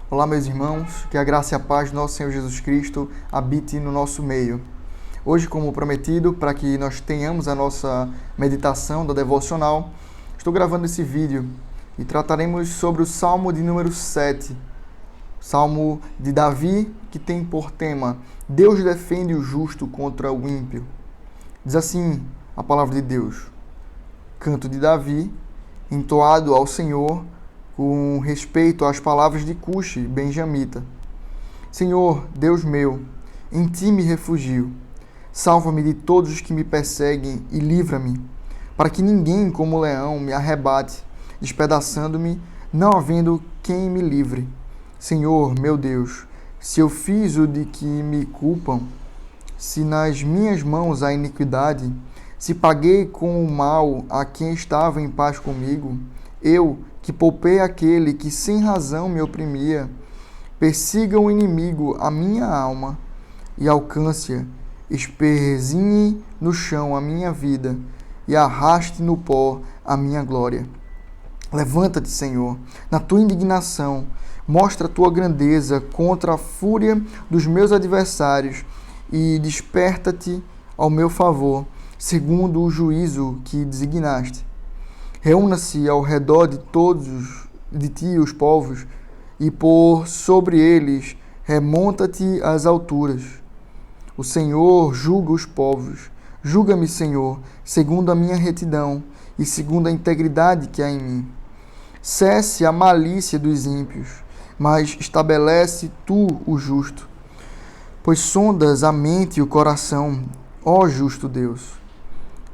Olá, meus irmãos, que a graça e a paz do nosso Senhor Jesus Cristo habite no nosso meio. Hoje, como prometido, para que nós tenhamos a nossa meditação da devocional, estou gravando esse vídeo e trataremos sobre o Salmo de número 7, Salmo de Davi, que tem por tema: Deus defende o justo contra o ímpio. Diz assim a palavra de Deus: Canto de Davi, entoado ao Senhor, com respeito às palavras de Cuxi, benjamita. Senhor, Deus meu, em ti me refugio. Salva-me de todos os que me perseguem e livra-me, para que ninguém como leão me arrebate, despedaçando-me, não havendo quem me livre. Senhor, meu Deus, se eu fiz o de que me culpam, se nas minhas mãos há iniquidade, se paguei com o mal a quem estava em paz comigo, eu, que poupei aquele que sem razão me oprimia, persiga o inimigo a minha alma e alcance-a, esperzinhe no chão a minha vida e arraste no pó a minha glória. Levanta-te, Senhor, na tua indignação, mostra a tua grandeza contra a fúria dos meus adversários e desperta-te ao meu favor, segundo o juízo que designaste. Reúna-se ao redor de ti os povos, e por sobre eles remonta-te às alturas. O Senhor julga os povos. Julga-me, Senhor, segundo a minha retidão e segundo a integridade que há em mim. Cesse a malícia dos ímpios, mas estabelece tu o justo. Pois sondas a mente e o coração, ó justo Deus.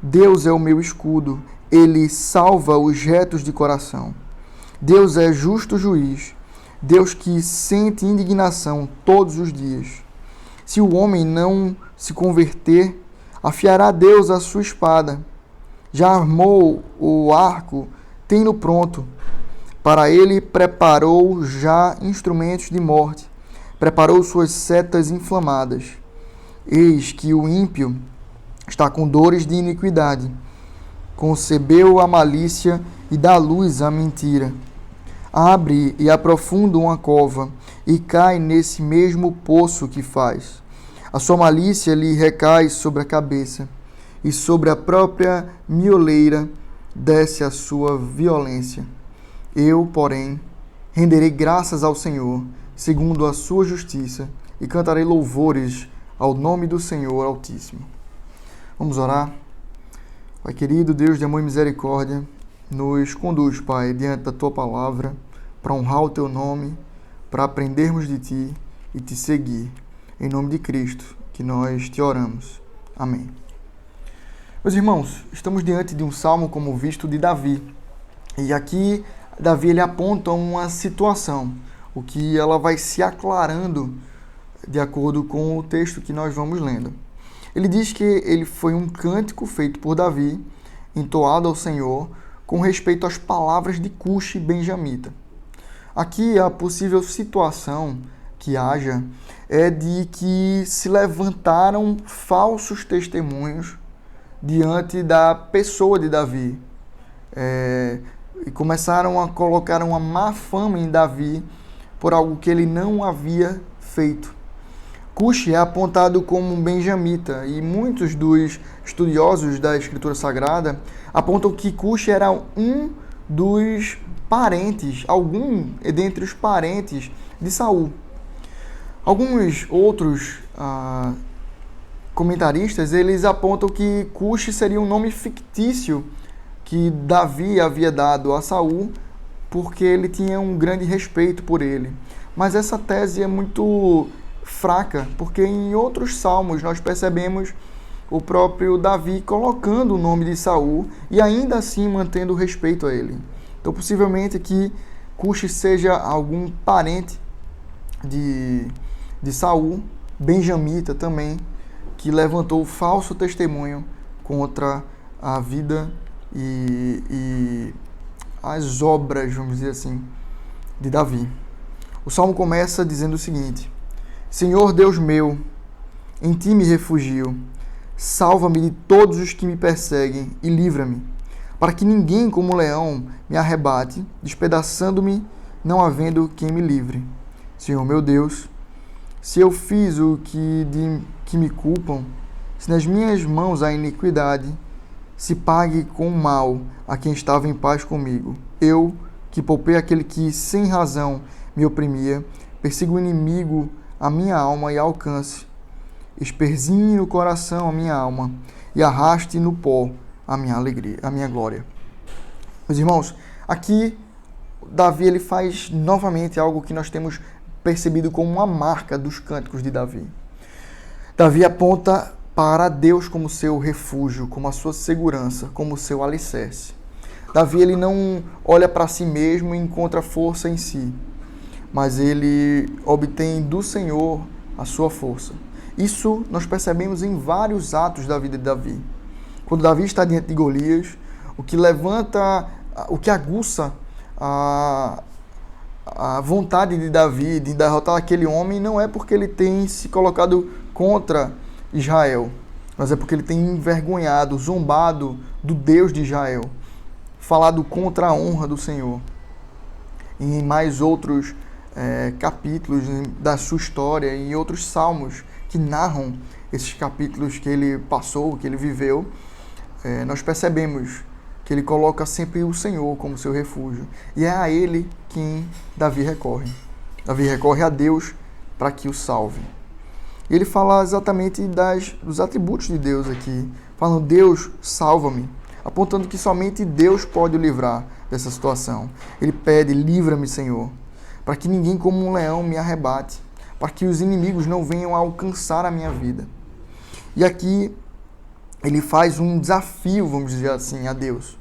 Deus é o meu escudo, ele salva os retos de coração. Deus é justo juiz, Deus que sente indignação todos os dias. Se o homem não se converter, afiará Deus a sua espada. Já armou o arco, tem-no pronto. Para ele preparou já instrumentos de morte, preparou suas setas inflamadas. Eis que o ímpio está com dores de iniquidade. Concebeu a malícia e dá luz à mentira. Abre e aprofunda uma cova e cai nesse mesmo poço que faz. A sua malícia lhe recai sobre a cabeça e sobre a própria mioleira desce a sua violência. Eu, porém, renderei graças ao Senhor, segundo a sua justiça, e cantarei louvores ao nome do Senhor Altíssimo. Vamos orar? Pai querido, Deus de amor e misericórdia, nos conduz, Pai, diante da Tua palavra, para honrar o Teu nome, para aprendermos de Ti e Te seguir. Em nome de Cristo, que nós Te oramos. Amém. Meus irmãos, estamos diante de um salmo, como visto, de Davi. E aqui, Davi ele aponta uma situação, o que ela vai se aclarando de acordo com o texto que nós vamos lendo. Ele diz que ele foi um cântico feito por Davi, entoado ao Senhor, com respeito às palavras de Cuxi benjamita. Aqui a possível situação que haja é de que se levantaram falsos testemunhos diante da pessoa de Davi. E começaram a colocar uma má fama em Davi por algo que ele não havia feito. Cuxi é apontado como um benjamita e muitos dos estudiosos da Escritura Sagrada apontam que Cuxi era um dos parentes, algum dentre os parentes de Saul. Alguns outros comentaristas eles apontam que Cuxi seria um nome fictício que Davi havia dado a Saul porque ele tinha um grande respeito por ele. Mas essa tese é muito fraca, porque em outros salmos nós percebemos o próprio Davi colocando o nome de Saul e ainda assim mantendo o respeito a ele. Então, possivelmente aqui Cuxi seja algum parente de Saul, benjamita também, que levantou falso testemunho contra a vida e as obras, vamos dizer assim, de Davi. O salmo começa dizendo o seguinte: Senhor Deus meu, em ti me refugio, salva-me de todos os que me perseguem e livra-me, para que ninguém como leão me arrebate, despedaçando-me, não havendo quem me livre. Senhor meu Deus, se eu fiz o que me culpam, se nas minhas mãos há iniquidade, se pague com mal a quem estava em paz comigo. Eu, que poupei aquele que sem razão me oprimia, persiga o inimigo a minha alma e alcance. Esperzinhe no coração a minha alma e arraste no pó a minha alegria, a minha glória. Meus irmãos, aqui Davi ele faz novamente algo que nós temos percebido como uma marca dos cânticos de Davi. Davi aponta para Deus como seu refúgio, como a sua segurança, como seu alicerce. Davi ele não olha para si mesmo e encontra força em si, mas ele obtém do Senhor a sua força. Isso nós percebemos em vários atos da vida de Davi. Quando Davi está diante de Golias, o que aguça a vontade de Davi de derrotar aquele homem não é porque ele tem se colocado contra Israel, mas é porque ele tem envergonhado, zombado do Deus de Israel, falado contra a honra do Senhor. E em mais outros capítulos da sua história, em outros salmos que narram esses capítulos que ele passou, que ele viveu, nós percebemos que ele coloca sempre o Senhor como seu refúgio. E é a ele quem Davi recorre. Davi recorre a Deus para que o salve. E ele fala exatamente dos atributos de Deus aqui, falando: Deus, salva-me, apontando que somente Deus pode o livrar dessa situação. Ele pede: livra-me, Senhor, para que ninguém como um leão me arrebate, para que os inimigos não venham a alcançar a minha vida. E aqui ele faz um desafio, vamos dizer assim, a Deus.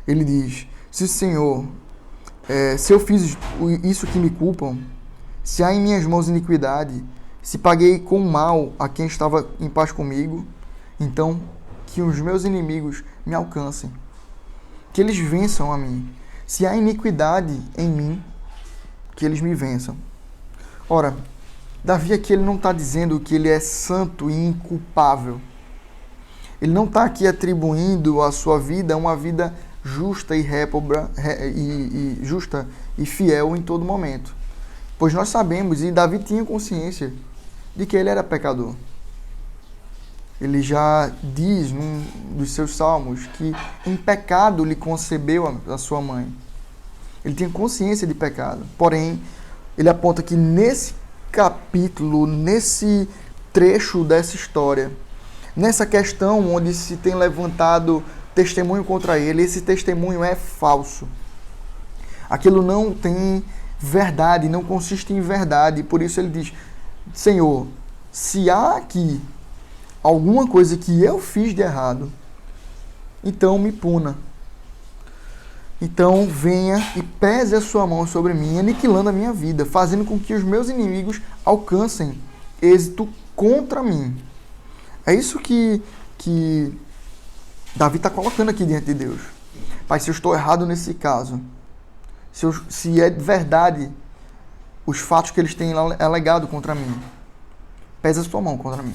Ele diz: se Senhor, se eu fiz isso que me culpam, se há em minhas mãos iniquidade, se paguei com mal a quem estava em paz comigo, então que os meus inimigos me alcancem, que eles vençam a mim. Se há iniquidade em mim, que eles me vençam. Ora, Davi aqui ele não está dizendo que ele é santo e inculpável. Ele não está aqui atribuindo à sua vida uma vida justa e justa e fiel em todo momento. Pois nós sabemos, e Davi tinha consciência, de que ele era pecador. Ele já diz num dos seus salmos que em pecado lhe concebeu a sua mãe. Ele tinha consciência de pecado. Porém, ele aponta que nesse capítulo, nesse trecho dessa história, nessa questão onde se tem levantado testemunho contra ele, esse testemunho é falso. Aquilo não tem verdade, não consiste em verdade. Por isso ele diz: Senhor, se há aqui alguma coisa que eu fiz de errado, então me puna. Então venha e pese a sua mão sobre mim, aniquilando a minha vida, fazendo com que os meus inimigos alcancem êxito contra mim. É isso que Davi está colocando aqui diante de Deus. Pai, se eu estou errado nesse caso, se é verdade os fatos que eles têm alegado contra mim, pesa a sua mão contra mim.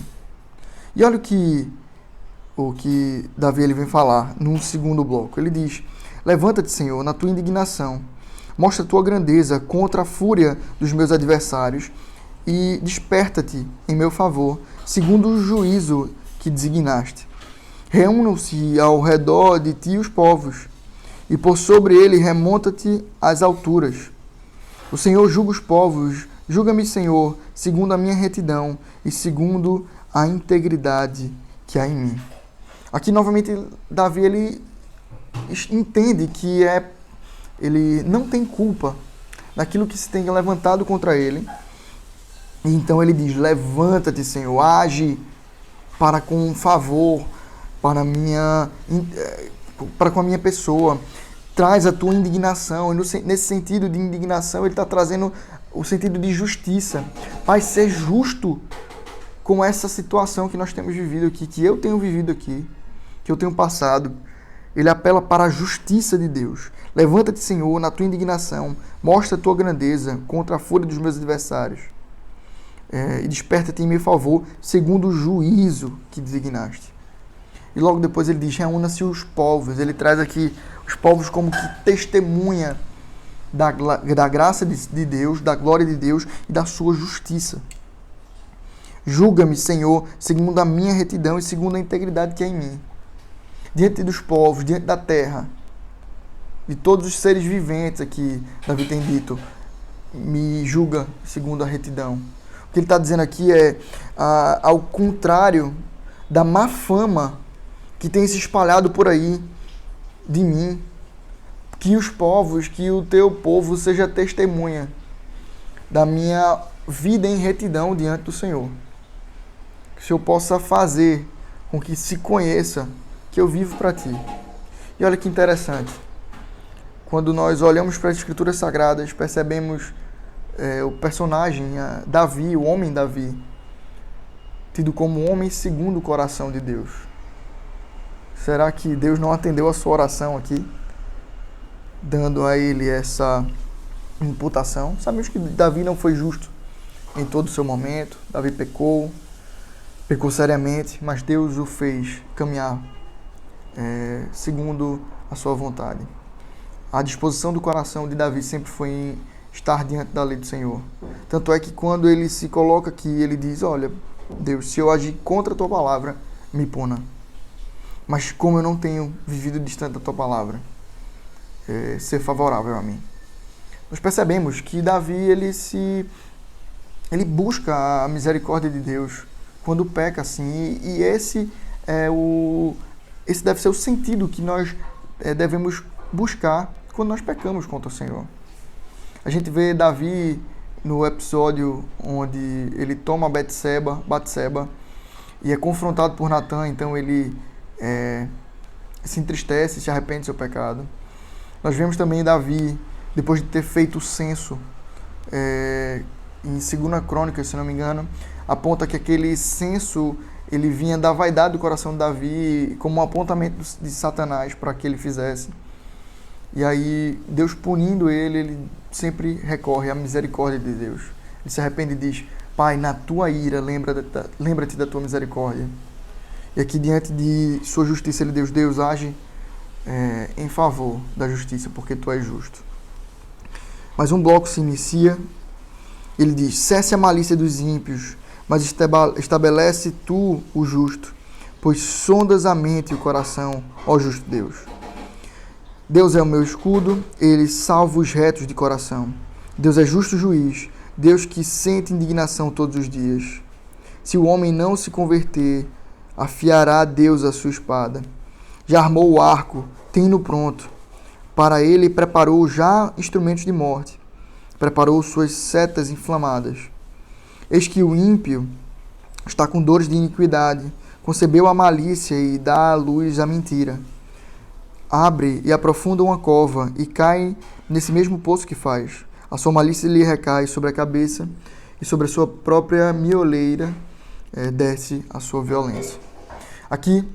E olha o que Davi ele vem falar num segundo bloco. Ele diz: levanta-te, Senhor, na tua indignação, mostra a tua grandeza contra a fúria dos meus adversários e desperta-te em meu favor, segundo o juízo que designaste. Reúnam-se ao redor de ti os povos, e por sobre ele remonta-te às alturas. O Senhor julga os povos, julga-me, Senhor, segundo a minha retidão e segundo a integridade que há em mim. Aqui, novamente, Davi, ele entende que ele não tem culpa daquilo que se tem levantado contra ele. E então ele diz: levanta-te, Senhor, age para com favor, para com a minha pessoa. Traz a tua indignação. E nesse sentido de indignação, ele está trazendo o sentido de justiça. Pai, ser justo com essa situação que nós temos vivido aqui, que eu tenho vivido aqui, que eu tenho passado. Ele apela para a justiça de Deus. Levanta-te, Senhor, na tua indignação. Mostra a tua grandeza contra a fúria dos meus adversários. E desperta-te em meu favor, segundo o juízo que designaste. E logo depois ele diz: reúna-se os povos. Ele traz aqui os povos como que testemunha da graça de Deus, da glória de Deus e da sua justiça. Julga-me, Senhor, segundo a minha retidão e segundo a integridade que há em mim. Diante dos povos, diante da terra, de todos os seres viventes aqui, Davi tem dito, me julga segundo a retidão. O que ele está dizendo aqui é, ao contrário da má fama que tem se espalhado por aí de mim, que os povos, que o teu povo seja testemunha da minha vida em retidão diante do Senhor. Que o Senhor possa fazer com que se conheça que eu vivo para ti. E olha que interessante. Quando nós olhamos para as Escrituras Sagradas, percebemos o personagem, Davi, o homem Davi, tido como homem segundo o coração de Deus. Será que Deus não atendeu a sua oração aqui, dando a ele essa imputação? Sabemos que Davi não foi justo em todo o seu momento. Davi pecou seriamente, mas Deus o fez caminhar segundo a sua vontade. A disposição do coração de Davi sempre foi em estar diante da lei do Senhor. Tanto é que quando ele se coloca aqui, ele diz, olha, Deus, se eu agir contra a tua palavra, me puna. Mas como eu não tenho vivido distante da tua palavra, ser favorável a mim. Nós percebemos que Davi, ele busca a misericórdia de Deus quando peca, assim, e esse deve ser o sentido que nós devemos buscar quando nós pecamos contra o Senhor. A gente vê Davi no episódio onde ele toma Batseba e é confrontado por Natã, então ele se entristece, se arrepende do seu pecado. Nós vemos também Davi, depois de ter feito o censo, em 2 Crônicas, se não me engano, aponta que aquele censo ele vinha da vaidade do coração de Davi como um apontamento de Satanás para que ele fizesse. E aí, Deus punindo ele sempre recorre à misericórdia de Deus. Ele se arrepende e diz, Pai, na tua ira, lembra-te da tua misericórdia. E aqui, diante de sua justiça, ele diz, Deus age em favor da justiça, porque tu és justo. Mas um bloco se inicia, ele diz, cesse a malícia dos ímpios, mas estabelece tu o justo, pois sondas a mente e o coração, ó justo Deus. Deus é o meu escudo, ele salva os retos de coração. Deus é justo juiz, Deus que sente indignação todos os dias. Se o homem não se converter, afiará Deus a sua espada. Já armou o arco, tem-no pronto. Para ele preparou já instrumentos de morte. Preparou suas setas inflamadas. Eis que o ímpio está com dores de iniquidade, concebeu a malícia e dá à luz a mentira. Abre e aprofunda uma cova e cai nesse mesmo poço que faz. A sua malícia lhe recai sobre a cabeça e sobre a sua própria mioleira desce a sua violência. Aqui,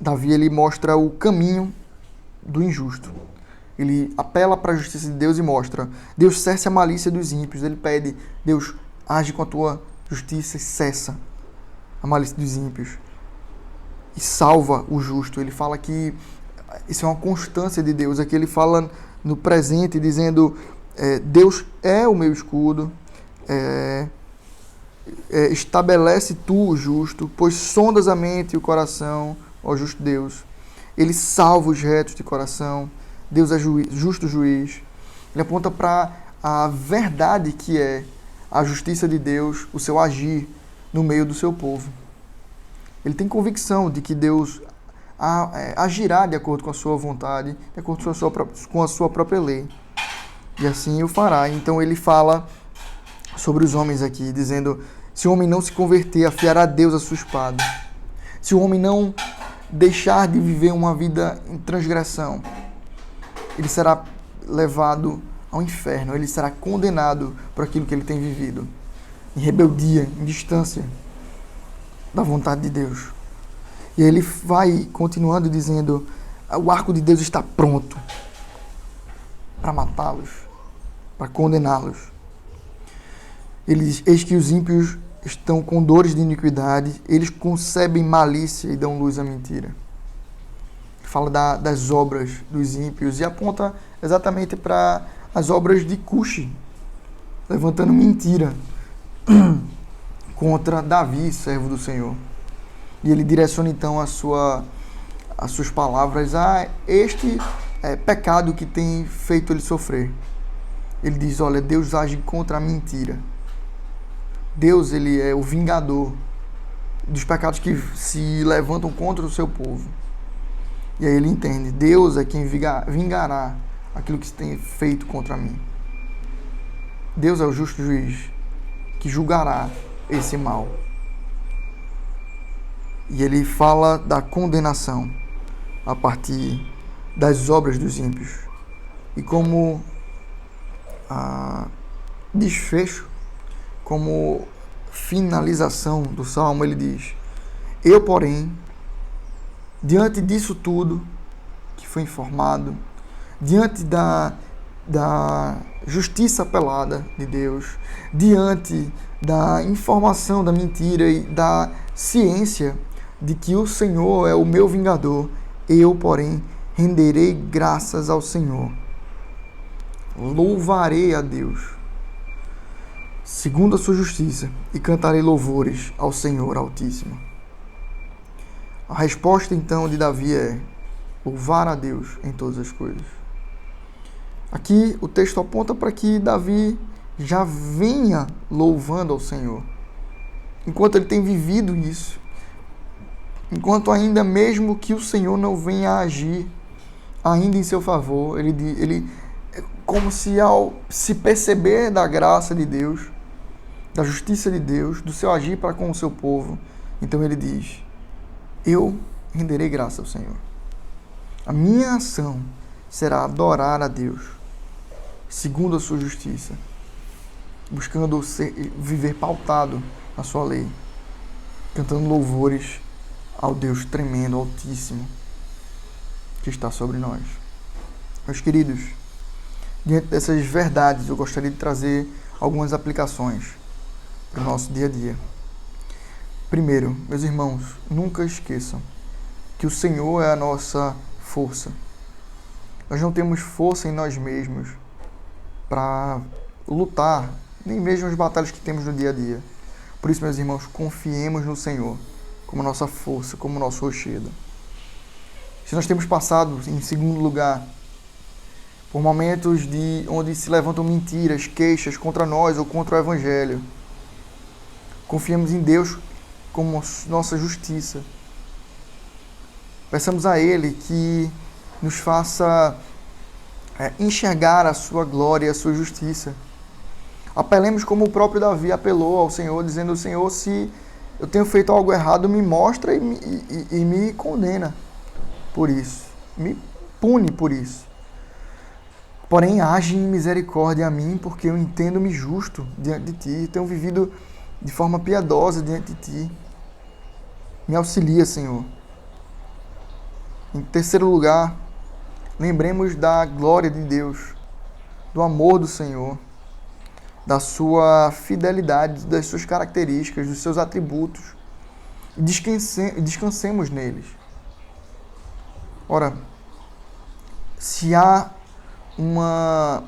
Davi ele mostra o caminho do injusto. Ele apela para a justiça de Deus e mostra, Deus cesse a malícia dos ímpios. Ele pede, Deus age com a tua justiça e cessa a malícia dos ímpios. E salva o justo. Ele fala que isso é uma constância de Deus. Aqui ele fala no presente, dizendo, Deus é o meu escudo, estabelece tu o justo, pois sondas a mente e o coração, ó justo Deus. Ele salva os retos de coração. Deus é justo juiz. Ele aponta para a verdade que é a justiça de Deus, o seu agir no meio do seu povo. Ele tem convicção de que Deus agirá de acordo com a sua vontade, de acordo com a sua própria lei. E assim o fará. Então ele fala sobre os homens aqui, dizendo, se o homem não se converter, afiará Deus a sua espada. Se o homem não deixar de viver uma vida em transgressão, ele será levado ao inferno, ele será condenado por aquilo que ele tem vivido, em rebeldia, em distância da vontade de Deus. E aí ele vai continuando dizendo, o arco de Deus está pronto para matá-los, para condená-los. Ele diz, eis que os ímpios estão com dores de iniquidade, eles concebem malícia e dão luz à mentira. Ele fala das obras dos ímpios e aponta exatamente para as obras de Cuxi, levantando mentira contra Davi, servo do Senhor. E ele direciona então as suas palavras a este pecado que tem feito ele sofrer. Ele diz, olha, Deus age contra a mentira. Deus, ele é o vingador dos pecados que se levantam contra o seu povo. E aí ele entende, Deus é quem vingará aquilo que se tem feito contra mim. Deus é o justo juiz que julgará esse mal. E ele fala da condenação a partir das obras dos ímpios. E como desfecho, como finalização do Salmo, ele diz, eu, porém, diante disso tudo que foi informado, diante da justiça apelada de Deus, diante da informação da mentira e da ciência de que o Senhor é o meu vingador, eu, porém, renderei graças ao Senhor. Louvarei a Deus, segundo a sua justiça, e cantarei louvores ao Senhor Altíssimo. A resposta, então, de Davi é louvar a Deus em todas as coisas. Aqui o texto aponta para que Davi já venha louvando ao Senhor. Enquanto ele tem vivido isso, enquanto ainda mesmo que o Senhor não venha a agir ainda em seu favor, ele como se ao se perceber da graça de Deus, da justiça de Deus, do seu agir para com o seu povo, então ele diz, eu renderei graça ao Senhor. A minha ação será adorar a Deus, segundo a sua justiça, buscando viver pautado na sua lei, cantando louvores ao Deus tremendo, altíssimo, que está sobre nós. Meus queridos, diante dessas verdades, eu gostaria de trazer algumas aplicações para o nosso dia a dia. Primeiro, meus irmãos, nunca esqueçam que o Senhor é a nossa força. Nós não temos força em nós mesmos para lutar, nem mesmo as batalhas que temos no dia a dia. Por isso, meus irmãos, confiemos no Senhor como nossa força, como nosso rochedo. Se nós temos passado, em segundo lugar, por momentos onde se levantam mentiras, queixas contra nós ou contra o Evangelho, confiemos em Deus como nossa justiça. Peçamos a Ele que nos faça enxergar a sua glória e a sua justiça. Apelemos como o próprio Davi apelou ao Senhor, dizendo, Senhor, se eu tenho feito algo errado, me mostra e me condena por isso. Me pune por isso. Porém, age em misericórdia a mim, porque eu entendo-me justo diante de Ti. Tenho vivido de forma piedosa diante de Ti. Me auxilia, Senhor. Em terceiro lugar, lembremos da glória de Deus, do amor do Senhor, da sua fidelidade, das suas características, dos seus atributos. E descansemos neles. Ora, se há uma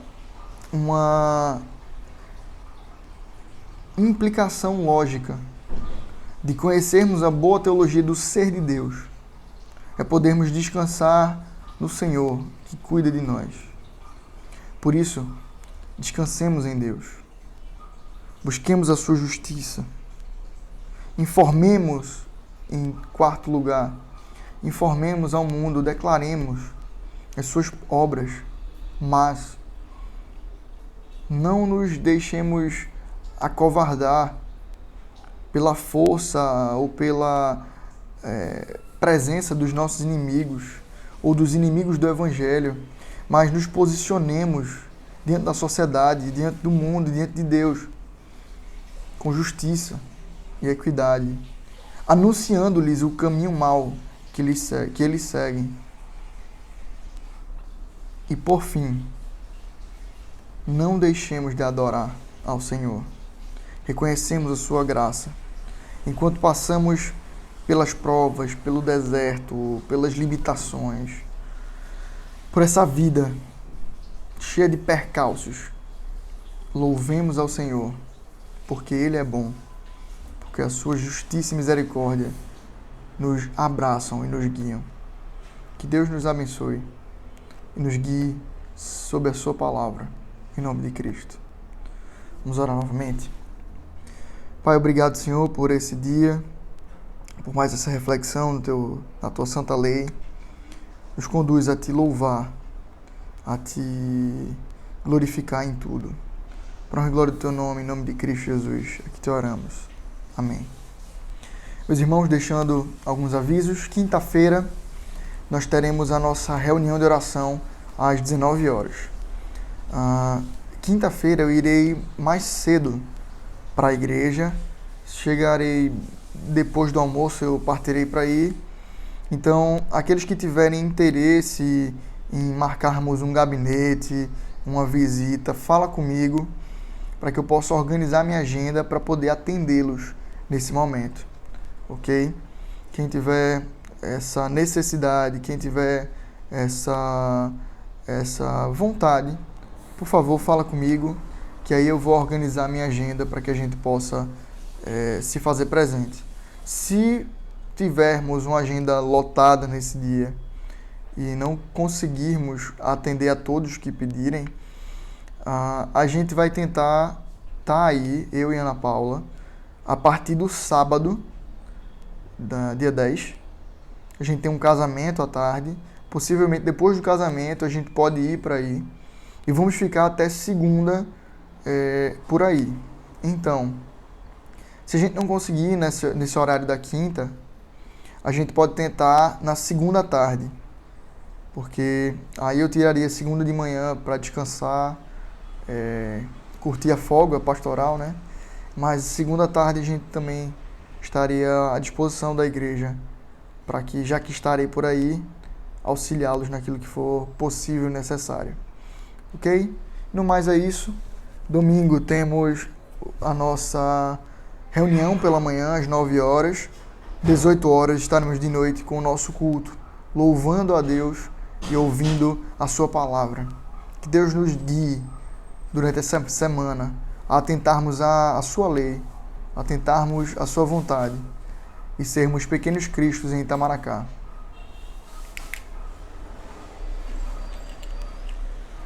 implicação lógica de conhecermos a boa teologia do ser de Deus, é podermos descansar no Senhor, que cuida de nós. Por isso, descansemos em Deus. Busquemos a sua justiça. Informemos, em quarto lugar, informemos ao mundo, declaremos as suas obras, mas não nos deixemos acovardar pela força ou pela presença dos nossos inimigos ou dos inimigos do Evangelho, mas nos posicionemos diante da sociedade, diante do mundo, diante de Deus, com justiça e equidade, anunciando-lhes o caminho mau que eles seguem. E por fim, não deixemos de adorar ao Senhor. Reconhecemos a sua graça. Enquanto passamos pelas provas, pelo deserto, pelas limitações, por essa vida cheia de percalços, louvemos ao Senhor, porque Ele é bom, porque a sua justiça e misericórdia nos abraçam e nos guiam. Que Deus nos abençoe e nos guie sob a sua palavra, em nome de Cristo. Vamos orar novamente. Pai, obrigado, Senhor, por esse dia, por mais essa reflexão na tua santa lei. Nos conduz a te louvar, a te glorificar em tudo. Para honra e glória do teu nome, em nome de Cristo Jesus, é que te oramos. Amém. Meus irmãos, deixando alguns avisos, quinta-feira nós teremos a nossa reunião de oração às 19 horas. Quinta-feira eu irei mais cedo para a igreja, chegarei depois do almoço, eu partirei para ir. Então, aqueles que tiverem interesse em marcarmos um gabinete, uma visita, fala comigo para que eu possa organizar minha agenda para poder atendê-los nesse momento, ok? Quem tiver essa necessidade, quem tiver essa vontade, por favor, fala comigo, que aí eu vou organizar minha agenda para que a gente possa se fazer presente. Se tivermos uma agenda lotada nesse dia e não conseguirmos atender a todos que pedirem, a gente vai tentar estar aí, eu e Ana Paula, a partir do sábado, dia 10. A gente tem um casamento à tarde. Possivelmente depois do casamento a gente pode ir para aí. E vamos ficar até segunda por aí. Então, se a gente não conseguir nesse horário da quinta, a gente pode tentar na segunda à tarde. Porque aí eu tiraria segunda de manhã para descansar, curtir a folga pastoral, né? Mas segunda à tarde a gente também estaria à disposição da igreja para que, já que estarei por aí, auxiliá-los naquilo que for possível e necessário. Ok? No mais é isso. Domingo temos a nossa reunião pela manhã às 9 horas. 18 horas estaremos de noite com o nosso culto, louvando a Deus e ouvindo a sua palavra. Que Deus nos guie durante essa semana a atentarmos a sua lei, a atentarmos a sua vontade e sermos pequenos cristos em Itamaracá.